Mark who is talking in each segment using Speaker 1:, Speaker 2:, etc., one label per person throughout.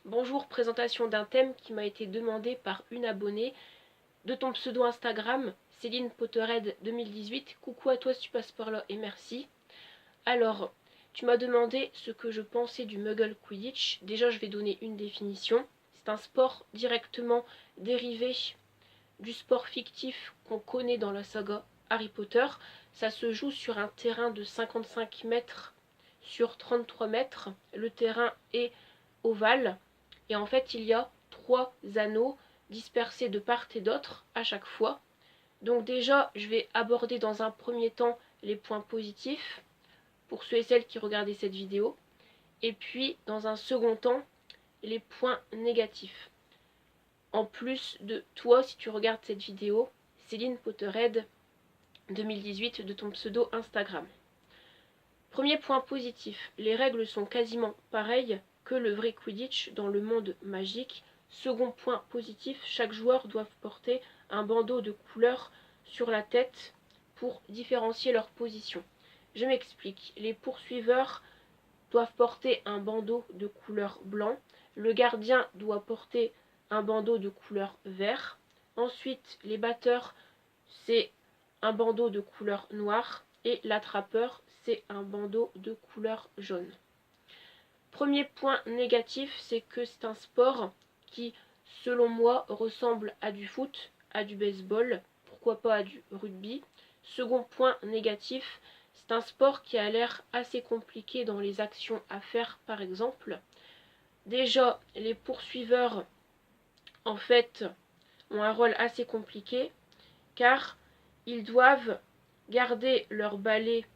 Speaker 1: Bonjour, présentation d'un thème qui m'a été demandé par une abonnée de ton pseudo Instagram, Céline Pottered 2018. Coucou à toi si tu passes par là et merci. Alors, tu m'as demandé ce que je pensais du Muggle Quidditch. Déjà, je vais donner une définition. C'est un sport directement dérivé du sport fictif qu'on connaît dans la saga Harry Potter. Ça se joue sur un terrain de 55 mètres sur 33 mètres. Le terrain est ovale. Et en fait, il y a 3 anneaux dispersés de part et d'autre à chaque fois. Donc déjà, je vais aborder dans un premier temps les points positifs pour ceux et celles qui regardaient cette vidéo. Et puis, dans un second temps, les points négatifs. En plus de toi, si tu regardes cette vidéo, Céline Pottered 2018 de ton pseudo Instagram. Premier point positif, les règles sont quasiment pareilles que le vrai Quidditch dans le monde magique. Second point positif, chaque joueur doit porter un bandeau de couleur sur la tête pour différencier leur position. Je m'explique, les poursuiveurs doivent porter un bandeau de couleur blanc, le gardien doit porter un bandeau de couleur vert, ensuite les batteurs c'est un bandeau de couleur noire et l'attrapeur c'est un bandeau de couleur jaune. Premier point négatif, c'est que c'est un sport qui, selon moi, ressemble à du foot, à du baseball, pourquoi pas à du rugby. Second point négatif, c'est un sport qui a l'air assez compliqué dans les actions à faire, par exemple. Déjà, les poursuiveurs, en fait, ont un rôle assez compliqué, car ils doivent garder leur balai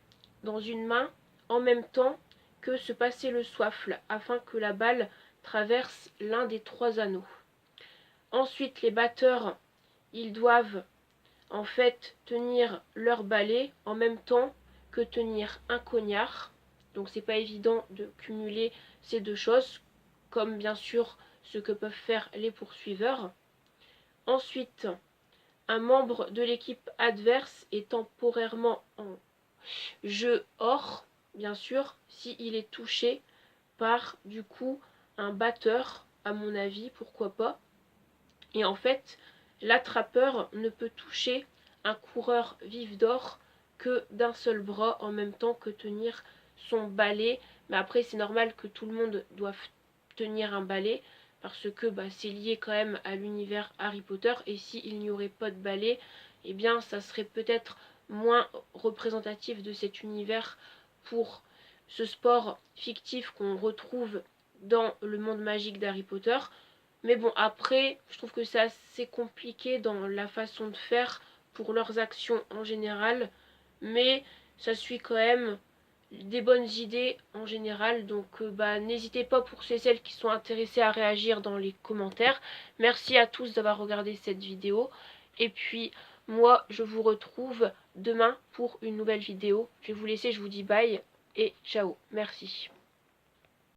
Speaker 1: dans une main en même temps que se passer le soifle afin que la balle traverse l'un des 3 anneaux. Ensuite, les batteurs, ils doivent en fait tenir leur balai en même temps que tenir un cognard. Donc c'est pas évident de cumuler ces deux choses, comme bien sûr ce que peuvent faire les poursuiveurs. Ensuite, un membre de l'équipe adverse est temporairement en jeu hors, bien sûr, s'il est touché par, du coup, un batteur, à mon avis, pourquoi pas. Et en fait, l'attrapeur ne peut toucher un coureur vif d'or que d'un seul bras en même temps que tenir son balai. Mais après, c'est normal que tout le monde doive tenir un balai parce que c'est lié quand même à l'univers Harry Potter. Et s'il n'y aurait pas de balai, eh bien, ça serait peut-être moins représentatif de cet univers pour ce sport fictif qu'on retrouve dans le monde magique d'Harry Potter. Mais bon, après, je trouve que c'est assez compliqué dans la façon de faire pour leurs actions en général. Mais ça suit quand même des bonnes idées en général. Donc n'hésitez pas pour celles qui sont intéressées à réagir dans les commentaires. Merci à tous d'avoir regardé cette vidéo. Et puis moi, je vous retrouve demain pour une nouvelle vidéo. Je vais vous laisser, je vous dis bye et ciao. Merci.